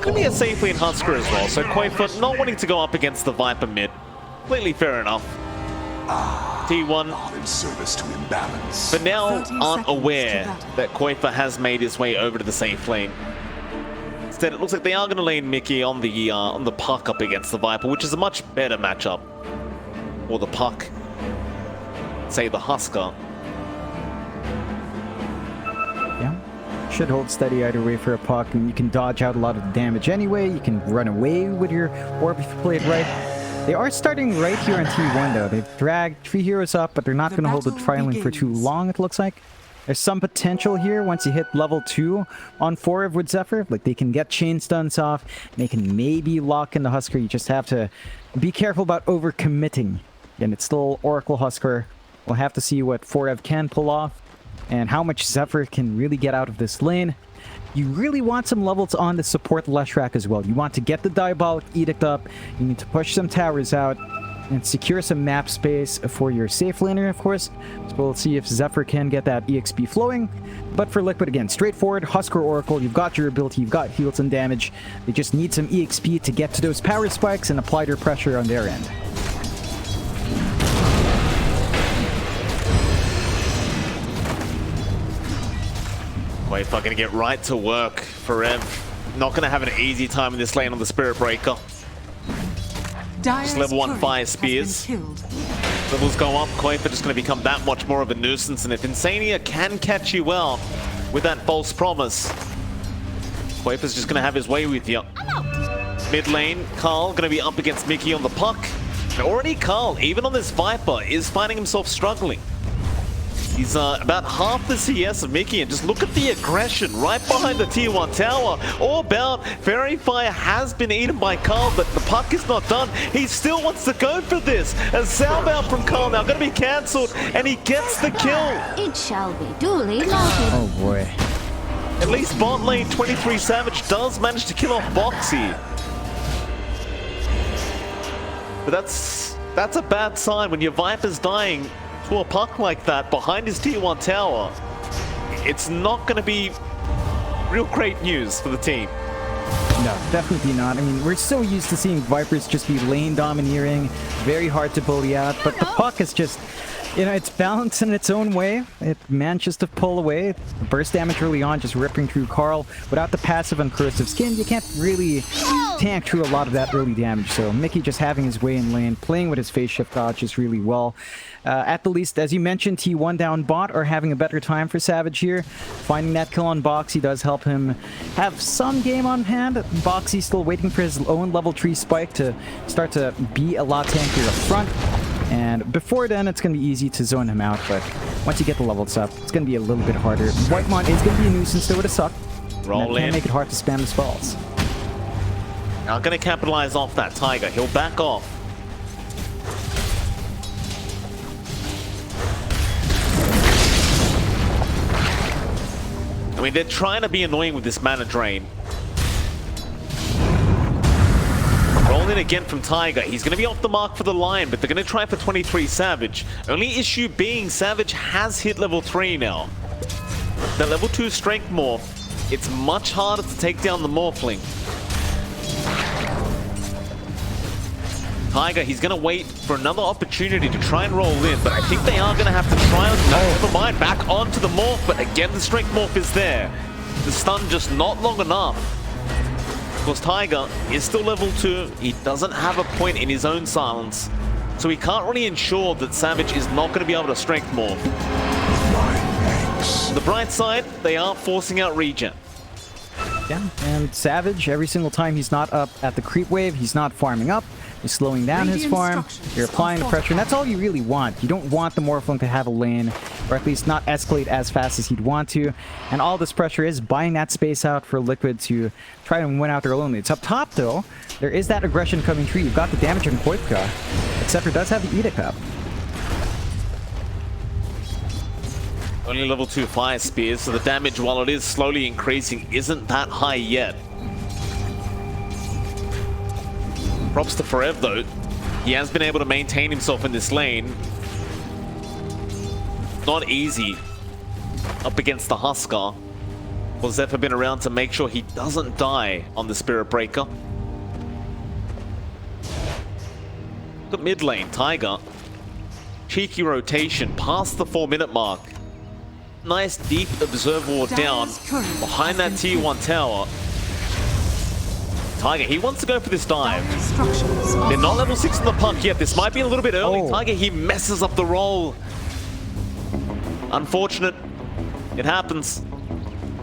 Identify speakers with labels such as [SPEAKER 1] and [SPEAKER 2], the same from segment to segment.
[SPEAKER 1] going to be a safe lane Husker as well, so Quafer not wanting to go up against the Viper mid. Completely fair enough. T1
[SPEAKER 2] in service to imbalance.
[SPEAKER 1] for now aren't aware that Quafer has made his way over to the safe lane. Instead, it looks like they are going to lane Mickey on the puck up against the Viper, which is a much better matchup. Or the puck, say the Husker.
[SPEAKER 3] Yeah, should hold steady either way for a puck, and you can dodge out a lot of the damage anyway. You can run away with your orb if you play it right. They are starting right here on T1 though. They've dragged 3 heroes up, but they're not going to hold the tri-lane for too long, it looks like. There's some potential here once you hit level 2 on 4 with Zephyr. Like, they can get chain stuns off, they can maybe lock in the Husker. You just have to be careful about over-committing. And it's still Oracle Husker. We'll have to see what 4Ev can pull off and how much Zephyr can really get out of this lane. You really want some levels on to support Leshrac as well. You want to get the Diabolic Edict up, you need to push some towers out, and secure some map space for your safe laner, of course. So we'll see if Zephyr can get that EXP flowing. But for Liquid, again, straightforward, Husker Oracle, you've got your ability, you've got heals and damage. They just need some EXP to get to those power spikes and apply their pressure on their end.
[SPEAKER 1] Quafer gonna get right to work for Ev. Not gonna have an easy time in this lane on the Spirit Breaker. Just level 1 fire spears. Levels go up, Quafer just gonna become that much more of a nuisance, and if Insania can catch you out with that false promise, Quafer's just gonna have his way with you. Mid lane, Carl gonna be up against Mickey on the puck. And already Carl, even on this Viper, is finding himself struggling. He's about half the CS of Mickey, and just look at the aggression right behind the tier 1 tower. All about Fairy Fire has been eaten by Carl, but the puck is not done. He still wants to go for this. A Salbound from Carl now going to be cancelled, and he gets the kill.
[SPEAKER 4] It shall be duly noted.
[SPEAKER 3] Oh boy.
[SPEAKER 1] At least bot lane 23 Savage does manage to kill off Boxy. But that's a bad sign when your Viper's dying to a puck like that behind his tier 1 tower. It's not going to be real great news for the team.
[SPEAKER 3] No, definitely not. I mean, we're so used to seeing Vipers just be lane domineering, very hard to bully out, but the puck is just, you know, it's balanced in its own way. It manages to pull away. Burst damage early on, just ripping through Carl. Without the passive on Corrosive Skin, you can't really tank through a lot of that early damage. So Mickey just having his way in lane, playing with his phase shift dodges really well. At the least, as you mentioned, T1 down bot are having a better time for Savage here. Finding that kill on Boxy does help him have some game on hand. Boxy still waiting for his own level 3 spike to start to be a lot tankier up front. And before then, it's going to be easy to zone him out, but once you get the levels up, it's going to be a little bit harder. Whitemon is going to be a nuisance, though, with a suck.
[SPEAKER 1] Roll in.
[SPEAKER 3] Can make it hard to spam the spells.
[SPEAKER 1] Now going to capitalize off that Tiger. He'll back off. I mean, they're trying to be annoying with this mana drain. Rolling in again from Tiger. He's going to be off the mark for the Lion, but they're going to try for 23 Savage. Only issue being Savage has hit level 3 now. The level 2 strength morph, it's much harder to take down the Morphling. Tiger, he's going to wait for another opportunity to try and roll in, but I think they are going to have to try and... No, never mind, back onto the morph, but again, the strength morph is there. The stun just not long enough. Of course, Tiger is still level 2. He doesn't have a point in his own silence, so he can't really ensure that Savage is not going to be able to strength morph. On the bright side, they are forcing out regen.
[SPEAKER 3] Yeah, and Savage, every single time he's not up at the creep wave, he's not farming up. You're slowing down his farm, you're applying the pressure, and that's all you really want. You don't want the Morphling to have a lane, or at least not escalate as fast as he'd want to. And all this pressure is buying that space out for Liquid to try and win out their own leads. Up top, though, there is that aggression coming through. You've got the damage on Koipka, except for does have the Edict up.
[SPEAKER 1] Only level 2 fire spears, so the damage, while it is slowly increasing, isn't that high yet. Props to Forev though. He has been able to maintain himself in this lane. Not easy up against the Husker. Well, Zephyr been around to make sure he doesn't die on the Spirit Breaker. Look at mid lane, Tiger. Cheeky rotation past the 4-minute mark. Nice deep observer ward down behind that tier 1 tower. Tiger, he wants to go for this dive. They're not level 6 in the puck yet. This might be a little bit early. Tiger, he messes up the roll. Unfortunate. It happens.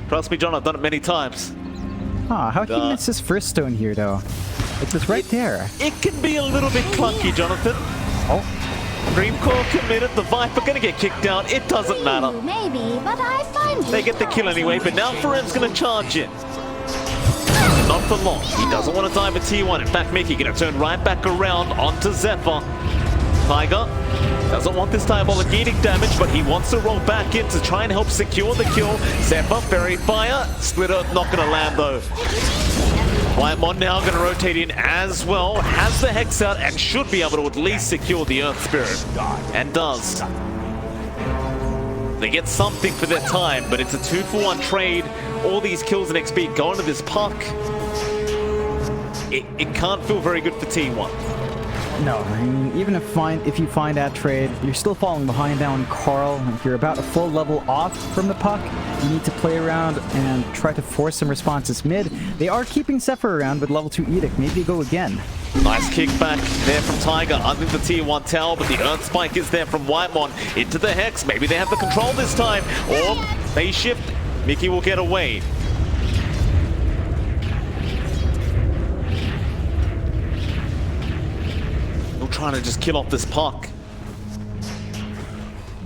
[SPEAKER 1] Trust me, John, I've done it many times.
[SPEAKER 3] Ah, how'd he miss his first stone here, though? It was right there.
[SPEAKER 1] It can be a little bit clunky, Jonathan.
[SPEAKER 3] Oh.
[SPEAKER 1] Dream Coil committed. The Viper gonna get kicked down. It doesn't matter.
[SPEAKER 4] Maybe, but I find
[SPEAKER 1] They get the kill anyway, but now Farem's gonna charge in. Not for long. He doesn't want to dive at T1. In fact, Mickey gonna turn right back around onto Zephyr. Tiger doesn't want this diabolic edict damage, but he wants to roll back in to try and help secure the kill. Zephyr, Fairy Fire. Splitter not gonna land though. Whitemon now going to rotate in as well, has the Hex out and should be able to at least secure the Earth Spirit. And does. They get something for their time, but it's a 2-for-1 trade. All these kills and XP go into this puck. It can't feel very good for T1.
[SPEAKER 3] No, I mean, even if you find that trade, you're still falling behind now on Carl. If you're about a full level off from the puck, you need to play around and try to force some responses mid. They are keeping Zephyr around with level 2 Edict. Maybe go again.
[SPEAKER 1] Nice kickback there from Tiger under the tier 1 tower, but the Earth Spike is there from Whitemon into the Hex. Maybe they have the control this time, or they shift. Mickey will get away. Trying to just kill off this puck.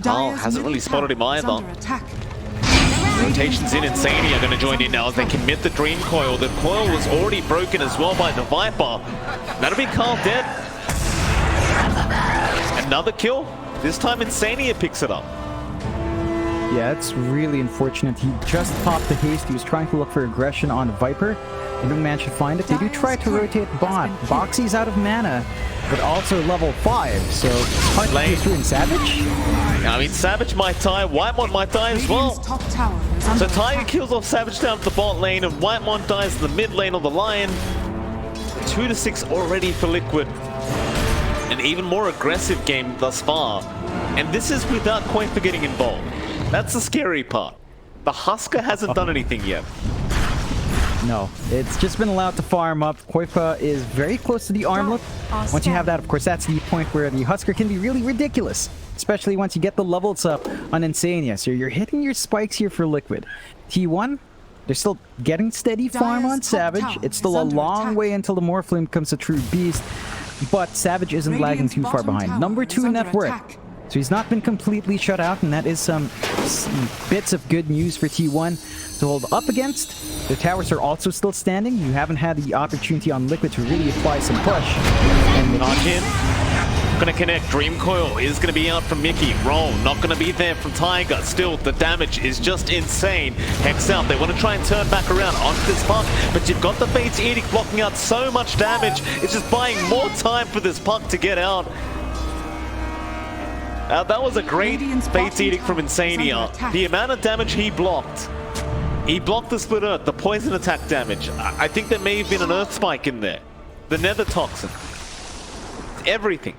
[SPEAKER 1] Carl hasn't really spotted him either. Rotations in, Insania are going to join in now as they commit the Dream Coil. The coil was already broken as well by the Viper. That'll be Carl dead. Another kill. This time Insania picks it up.
[SPEAKER 3] Yeah, it's really unfortunate. He just popped the haste. He was trying to look for aggression on Viper. They don't manage to find it. They do try to rotate bot. Boxy's out of mana, but also level 5, so it's hard to get through in Savage.
[SPEAKER 1] I mean, Savage might die, Whitemon might die as well. So Tiger kills off Savage down at the bot lane, and Whitemon dies in the mid lane of the Lion. 2-6 already for Liquid. An even more aggressive game thus far. And this is without Koifa getting involved. That's the scary part. The Husker hasn't done anything yet.
[SPEAKER 3] No, it's just been allowed to farm up. Koifa is very close to the armlet. Once you have that, of course, that's the point where the Husker can be really ridiculous. Especially once you get the levels up on Insania. So you're hitting your spikes here for Liquid. T1, they're still getting steady farm on Savage. It's still a long way until the Morphling becomes a true beast. But Savage isn't lagging too far behind. Number 2 net worth. So he's not been completely shut out, and that is some bits of good news for T1 to hold up against. The towers are also still standing. You haven't had the opportunity on Liquid to really apply some push.
[SPEAKER 1] And not in. Gonna connect. Dream Coil is gonna be out from Mickey. Roll not gonna be there from Tiger. Still, the damage is just insane. Hex out. They want to try and turn back around onto this puck, but you've got the Fate's Edict blocking out so much damage. It's just buying more time for this puck to get out. That was a great Fate's Edict from Insania. The amount of damage he blocked the Split Earth, the poison attack damage. I think there may have been an Earth Spike in there. The Nether Toxin. Everything.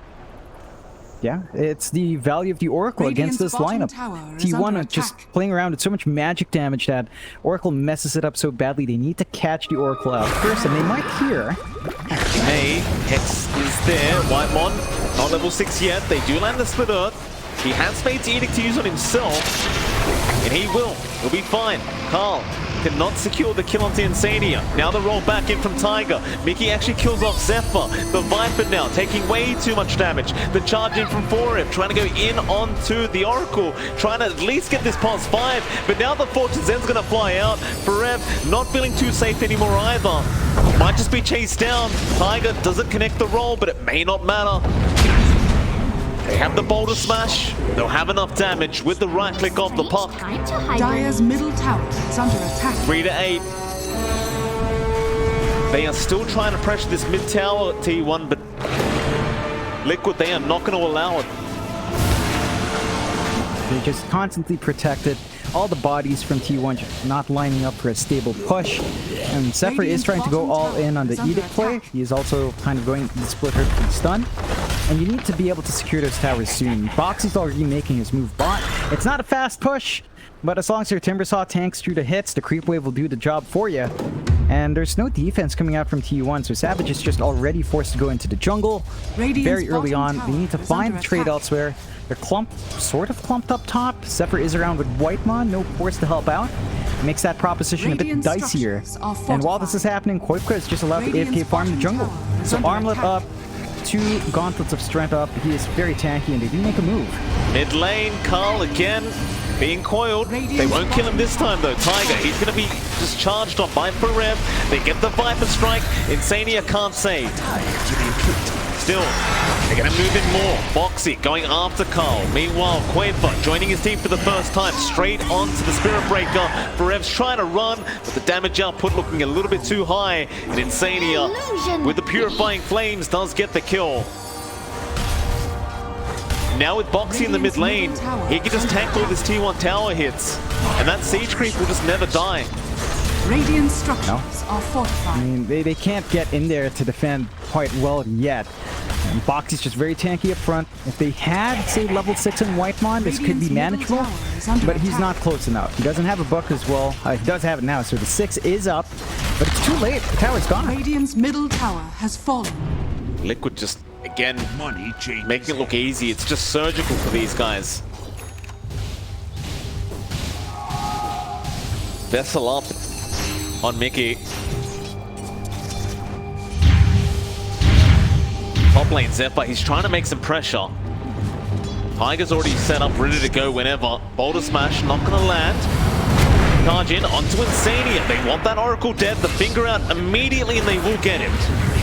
[SPEAKER 3] Yeah, it's the value of the Oracle against this lineup. T1 are just playing around with so much magic damage that Oracle messes it up so badly. They need to catch the Oracle out first, and they might here.
[SPEAKER 1] Hey, Hex is there. Whitemon, not level 6 yet. They do land the Split Earth. He has Fate's Edict to use on himself, and he will. He'll be fine. Carl cannot secure the kill onto Insania. Now the roll back in from Tiger. Mickey actually kills off Zephyr. The Viper now taking way too much damage. The charge in from 4F, trying to go in onto the Oracle, trying to at least get this past 5. But now the Fortune Zen's going to fly out. Forev not feeling too safe anymore either. Might just be chased down. Tiger doesn't connect the roll, but it may not matter. They have the Boulder Smash. They'll have enough damage with the right click of the puck.
[SPEAKER 5] Dire's middle tower is under attack.
[SPEAKER 1] 3 to 8. They are still trying to pressure this mid tower at T1, but Liquid, they are not going to allow it.
[SPEAKER 3] They're just constantly protected. all the bodies from T1 just not lining up for a stable push. And Zephyr is trying to go all in on the Edict play. He is also kind of going the split hurt for the stun. And you need to be able to secure those towers soon. Boxy's already making his move bot. It's not a fast push, but as long as your Timbersaw tanks through the hits, the creep wave will do the job for you. And there's no defense coming out from T1, so Savage is just already forced to go into the jungle very early on. They need to find the trade elsewhere. They're sort of clumped up top. Zephyr is around with Whitemon, no force to help out. Makes that proposition a bit dicier. And while this is happening, Koipka is just allowed to AFK farm the jungle. So Armlet up, 2 Gauntlets of Strength up. He is very tanky, and they do make a move.
[SPEAKER 1] Mid lane, Carl again being coiled. They won't kill him this time though. Tiger, he's going to be just charged on by Forev. They get the Viper Strike. Insania can't save. Still, they're going to move in more. Boxy going after Carl. Meanwhile, Quaver joining his team for the first time. Straight onto the Spirit Breaker. Forev's trying to run, but the damage output looking a little bit too high. And Insania, with the Purifying Flames, does get the kill. Now with Boxy in the mid lane, he can just tank all this T1 tower hits. And that siege creep will just never die.
[SPEAKER 5] Radiant structures are fortified.
[SPEAKER 3] I mean, they can't get in there to defend quite well yet. And Boxy's just very tanky up front. If they had, say, level 6 in Whitemon, this could be manageable. But he's not close enough. He doesn't have a book as well. He does have it now, so the 6 is up. But it's too late. The tower's gone.
[SPEAKER 5] Radiant's middle tower has fallen.
[SPEAKER 1] Liquid just, again, making it look easy. It's just surgical for these guys. Vessel up on Mickey. Top lane Zephyr, he's trying to make some pressure. Tiger's already set up, ready to go whenever. Boulder Smash, not gonna land. Charge in onto Insania. They want that Oracle dead, the finger out immediately, and they will get him.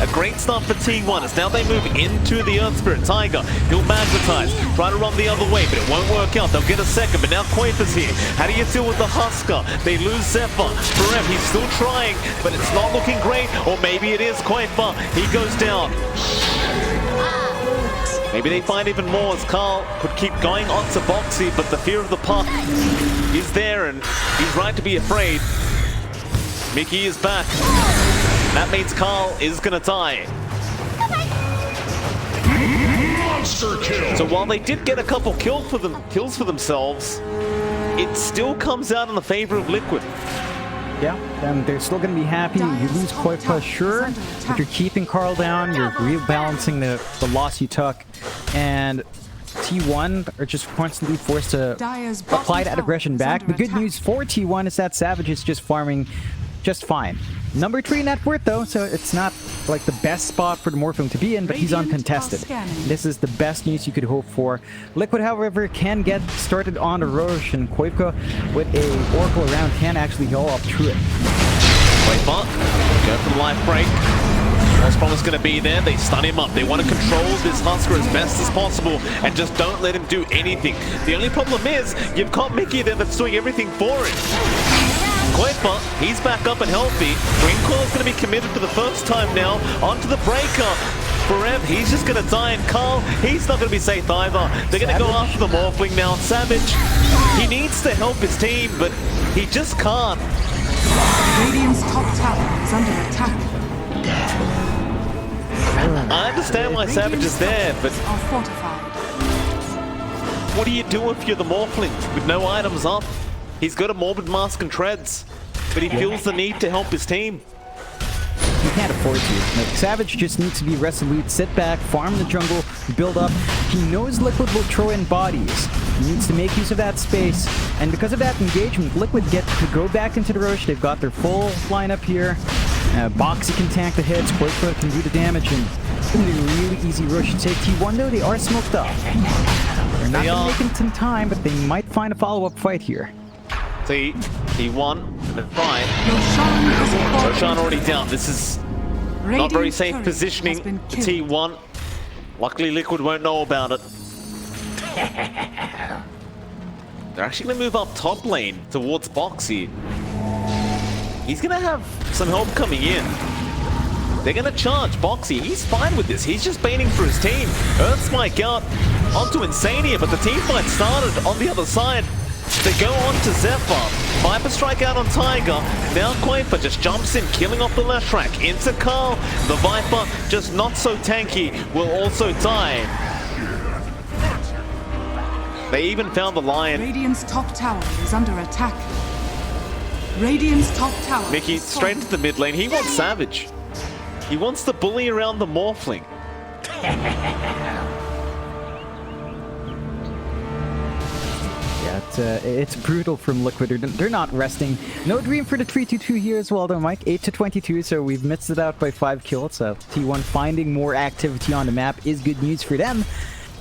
[SPEAKER 1] A great start for T1 as now they move into the Earth Spirit. Tiger, he'll magnetize, try to run the other way, but it won't work out. They'll get a second, but now Quaver's here. How do you deal with the Husker? They lose Zephyr. Forev, he's still trying, but it's not looking great. Or maybe it is Quaver. He goes down. Maybe they find even more as Carl could keep going on to Boxy, but the fear of the puck is there, and he's right to be afraid. Mickey is back. That means Carl is gonna die.
[SPEAKER 2] Monster kill.
[SPEAKER 1] So while they did get a couple kills for themselves, it still comes out in the favor of Liquid.
[SPEAKER 3] Yeah, and they're still going to be happy. You lose Koipka, sure, but you're keeping Carl down, you're rebalancing the loss you took, and T1 are just constantly forced to apply that aggression back. The good news for T1 is that Savage is just farming just fine. Number 3 net worth though, so it's not like the best spot for the Morphling to be in, but he's uncontested. This is the best news you could hope for. Liquid, however, can get started on the Roche, and Koipka with a Oracle around can actually go up through it.
[SPEAKER 1] Wait, but go for the life break. Lost Promise going to be there. They stun him up. They want to control this Husker as best as possible and just don't let him do anything. The only problem is you've got Mickey there that's doing everything for him. Quaver, he's back up and healthy. Green Coil is going to be committed for the first time now. Onto the breaker. Forev, he's just going to die. And Carl, he's not going to be safe either. They're going to go after the Morphling now. Savage, he needs to help his team, but he just can't.
[SPEAKER 5] Radiant's top tower is under attack.
[SPEAKER 1] I understand why Savage is there, but
[SPEAKER 5] Are fortified.
[SPEAKER 1] what do you do if you're the Morphling with no items up? He's got a Morbid Mask and Treads, but he feels the need to help his team.
[SPEAKER 3] You can't afford to. Like, Savage just needs to be resolute, sit back, farm the jungle, build up. He knows Liquid will throw in bodies. He needs to make use of that space. And because of that engagement, Liquid get to go back into the Roche. They've got their full lineup here. Boxy can tank the hits, Koipka can do the damage, and it's going to be a really easy Roche to take. T1 though, they are smoked up. They're not going to make it in time, but they might find a follow-up fight here.
[SPEAKER 1] See, T1, and then fight. Roshan already down. This is not very safe positioning for T1. Luckily, Liquid won't know about it. They're actually going to move up top lane towards Boxy. He's going to have some help coming in. They're going to charge Boxy. He's fine with this. He's just baiting for his team. Earth Spike out onto Insania, but the team fight started on the other side. They go on to Zephyr. Viper strike out on Tiger. Now Kuiper just jumps in, killing off the left track. Into Carl. The Viper, just not so tanky, will also die. They even found the Lion.
[SPEAKER 5] Radiant's top tower is under attack. Radiant's top tower.
[SPEAKER 1] Mickey straight into the mid lane. He wants Savage. He wants to bully around the Morphling.
[SPEAKER 3] Yeah, it's brutal from Liquid. They're not resting. No dream for the 3-2-2 here as well, though, Mike. 8-22, so we've missed it out by 5 kills. So T1 finding more activity on the map is good news for them.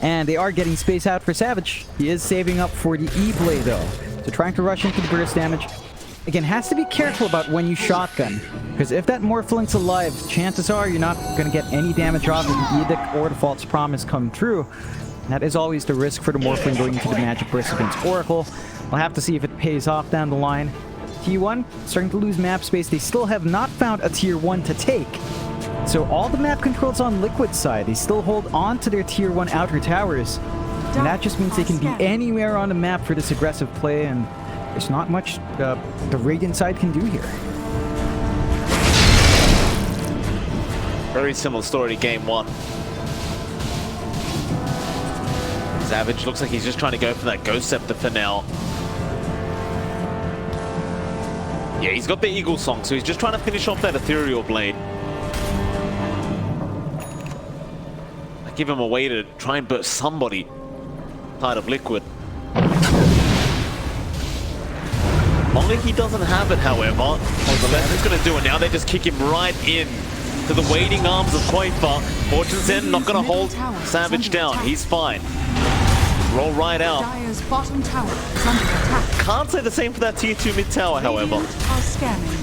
[SPEAKER 3] And they are getting space out for Savage. He is saving up for the E-Blade, though. So trying to rush into the burst damage. Again, has to be careful about when you shotgun. Because if that Morphling's alive, chances are you're not going to get any damage off if the Edict or the False Promise come true. And that is always the risk for the Morphling going into the Magic Burst against Oracle. We'll have to see if it pays off down the line. T1 starting to lose map space. They still have not found a tier 1 to take. So all the map controls on Liquid's side. They still hold on to their tier 1 outer towers. And that just means they can be anywhere on the map for this aggressive play, and there's not much the Radiant side can do here.
[SPEAKER 1] Very similar story to game 1. Savage looks like he's just trying to go for that Ghost Scepter for now. Yeah, he's got the Eagle Song, so he's just trying to finish off that Ethereal Blade. I give him a way to try and burst somebody out of Liquid. Only he doesn't have it, however. Oh, the left is going to do it now. They just kick him right in to the waiting arms of Kuiper. Fortune's End not going to hold Savage down. He's fine. Roll right out.
[SPEAKER 5] Dire's bottom tower is under attack.
[SPEAKER 1] Can't say the same for that tier 2 mid tower, however.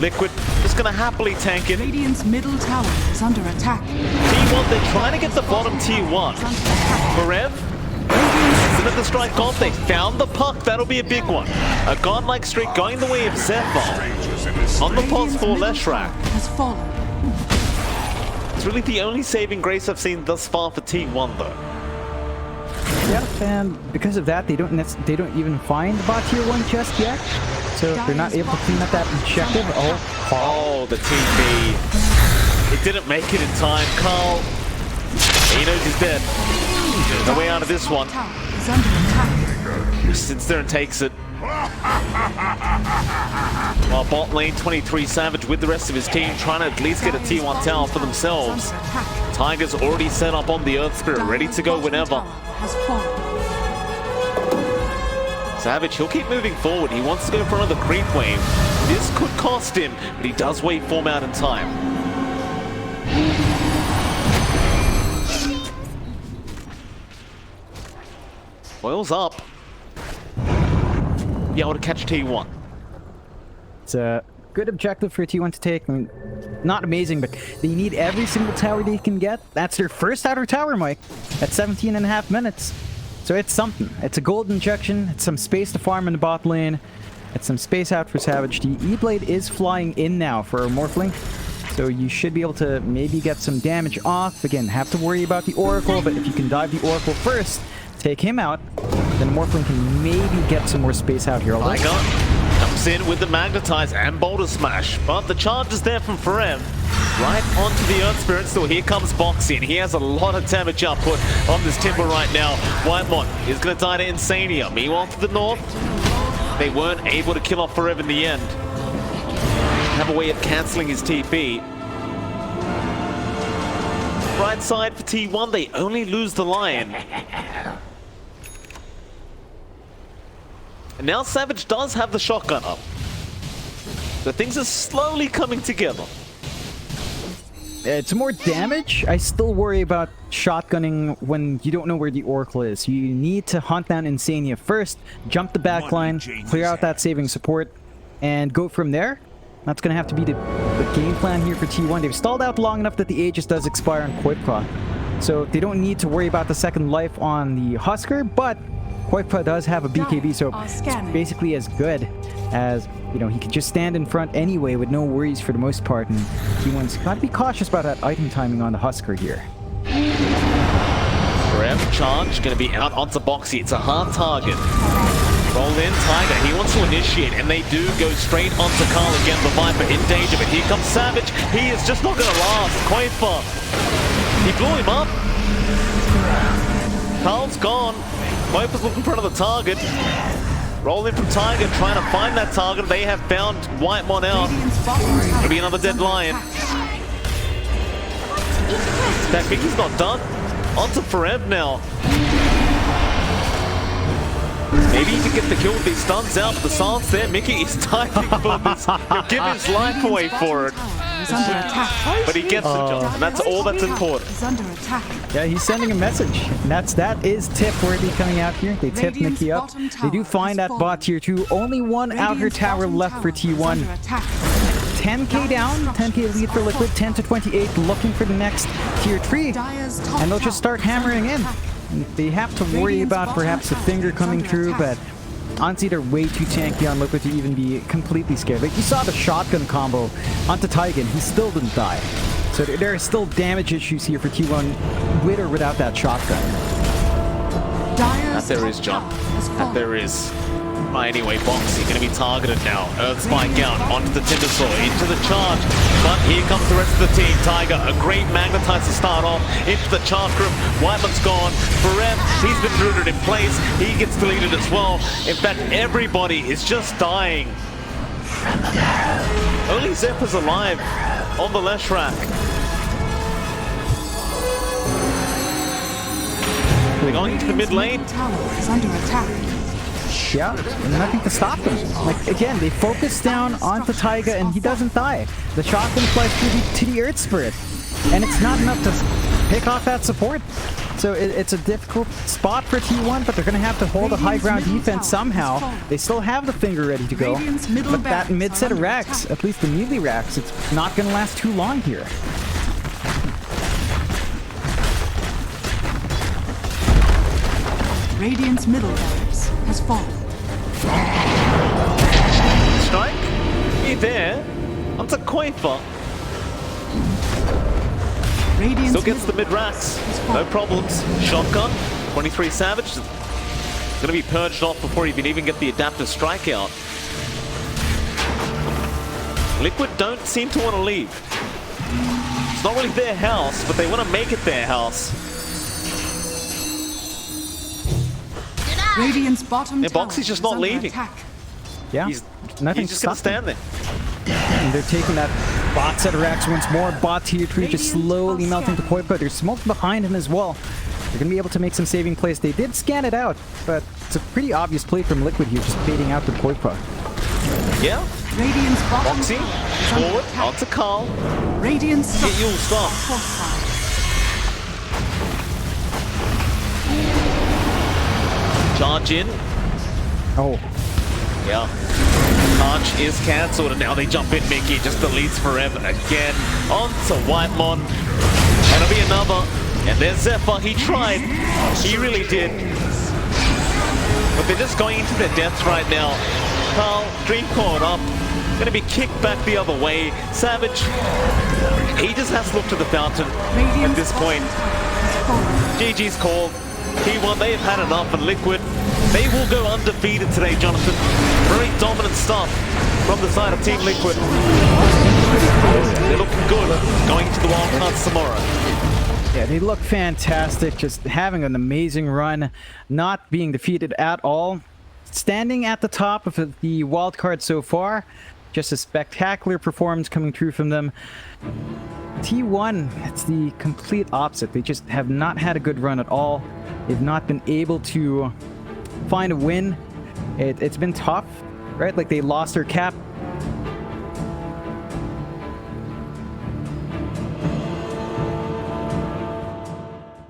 [SPEAKER 1] Liquid just going to happily tank it.
[SPEAKER 5] Radiant's middle tower is under attack.
[SPEAKER 1] T1, they're trying to get the bottom tier 1. Forev, instead of the strike off, they found the puck. That'll be a big one. A godlike streak going the way of Zephyr. On the pulse for Leshrac.
[SPEAKER 5] Has fallen.
[SPEAKER 1] It's really the only saving grace I've seen thus far for T1, though.
[SPEAKER 3] Yeah, and because of that, they don't even find the bot tier 1 just yet. So they're not able to clean up that objective.
[SPEAKER 1] Oh, the TP. It didn't make it in time. Carl, he knows he's dead. No way out of this one. Sits there and takes it. While bot lane 23 Savage with the rest of his team trying to at least get a T1 tower for themselves. Tiger's already set up on the Earth Spirit, ready to go whenever. Savage, he'll keep moving forward. He wants to go for another creep wave. This could cost him, but he does wait form out in time. Boils up. Be able to catch T1.
[SPEAKER 3] It's a good objective for T1 to take. I mean, not amazing, but they need every single tower they can get. That's their first outer tower, Mike, at 17.5 minutes. So it's something. It's a gold injection. It's some space to farm in the bot lane. It's some space out for Savage. The E-Blade is flying in now for a Morphling. So you should be able to maybe get some damage off. Again, have to worry about the Oracle, but if you can dive the Oracle first, take him out, then Morphling can maybe get some more space out here.
[SPEAKER 1] Tiger comes in with the Magnetize and Boulder Smash, but the charge is there from Forev. Right onto the Earth Spirit, still here comes Boxing. He has a lot of damage output on this Timber right now. Whitemont is going to die to Insania. Meanwhile to the north, they weren't able to kill off Forev in the end. Have a way of cancelling his TP. Right side for T1, they only lose the Lion. And now Savage does have the shotgun up. So things are slowly coming together.
[SPEAKER 3] It's more damage. I still worry about shotgunning when you don't know where the Oracle is. You need to hunt down Insania first, jump the backline, clear out that saving support, and go from there. That's going to have to be the game plan here for T1. They've stalled out long enough that the Aegis does expire on Kuiper. So they don't need to worry about the second life on the Husker, but Kuiper does have a BKB, so it's basically as good as, you know, he could just stand in front anyway with no worries for the most part, and T1's got to be cautious about that item timing on the Husker here.
[SPEAKER 1] Forev charge, going to be out onto Boxy. It's a hard target. Roll in, Tiger. He wants to initiate, and they do go straight onto Carl again. The Viper in danger, but here comes Savage. He is just not going to last. Koifa, he blew him up. Carl's gone. Koifa's looking for another target. Rolling from Tiger, trying to find that target. They have found Whitemon out. It'll be another dead lion. That Mickey's not done. On to Forev now. Maybe he can get the kill with these stuns out, but the silence there. Mickey is diving for this. He'll give his life away for it. But he gets the job, and that's all that's important.
[SPEAKER 3] Yeah, he's sending a message. And that is tip worthy coming out here. They tip Mickey up. They do find that bot tier 2. Only one outer tower left for T1. 10k down, 10k lead for Liquid, 10 to 28, looking for the next tier 3. And they'll just start hammering in. They have to worry about perhaps the finger coming through, but honestly, they're way too tanky on Liquid to even be completely scared. Like, you saw the shotgun combo onto Tigan, he still didn't die. So there are still damage issues here for T1 with or without that shotgun.
[SPEAKER 1] That there is, John. That there is. Anyway, Boxy going to be targeted now. Earth Spike out onto the Timbersaw, into the charge. But here comes the rest of the team. Tiger, a great magnetize to start off. Into the charge group. Whiteman's gone. Forev, he's been rooted in place. He gets deleted as well. In fact, everybody is just dying. Only Zephyr's alive on the Leshrac. They're going into the mid lane.
[SPEAKER 5] Is under attack.
[SPEAKER 3] Yeah, and nothing to stop them. Like, again, they focus down onto Taiga and he doesn't die. The shotgun flies to the Earth Spirit. And it's not enough to pick off that support. So it's a difficult spot for T1, but they're going to have to hold a high ground defense somehow. They still have the finger ready to go. But that mid set of racks, at least the melee racks, it's not going to last too long here.
[SPEAKER 5] Radiant's middle barracks has fallen.
[SPEAKER 1] Strike? He there? Onto Koifa. Still gets the mid racks. No problems. Shotgun. 23 Savage. Gonna be purged off before he can even get the adaptive strike out. Liquid don't seem to want to leave. It's not really their house, but they want to make it their house.
[SPEAKER 5] Radiant's bottom
[SPEAKER 1] Yeah, Boxy's just not leaving.
[SPEAKER 3] Yeah,
[SPEAKER 1] He's
[SPEAKER 3] nothing
[SPEAKER 1] just gonna stand there.
[SPEAKER 3] And they're taking that bot set of racks once more. Bot tier 3 just slowly melting to Koifa. There's smoke behind him as well. They're going to be able to make some saving plays. They did scan it out, but it's a pretty obvious play from Liquid here, just baiting out the Koifa.
[SPEAKER 1] Yeah.
[SPEAKER 5] Radiant's bottom
[SPEAKER 1] Boxy, forward, onto Carl.
[SPEAKER 5] Radiant's
[SPEAKER 1] Get you all stop. Charge in.
[SPEAKER 3] Oh.
[SPEAKER 1] Yeah. Charge is cancelled, and now they jump in. Mickey just deletes Forever again. Onto Whitemon. And it'll be another. And there's Zephyr. He tried. He really did. But they're just going into their deaths right now. Carl, Dream caught up. Gonna be kicked back the other way. Savage, he just has to look to the fountain at this point. GG's called. T1, they've had enough, and Liquid, they will go undefeated today, Jonathan. Very dominant stuff from the side of Team Liquid. They're looking good going to the wildcards tomorrow.
[SPEAKER 3] Yeah, they look fantastic, just having an amazing run, not being defeated at all. Standing at the top of the wildcard so far, just a spectacular performance coming through from them. T1, it's the complete opposite. They just have not had a good run at all. They've not been able to find a win. It's been tough, right? Like, they lost their cap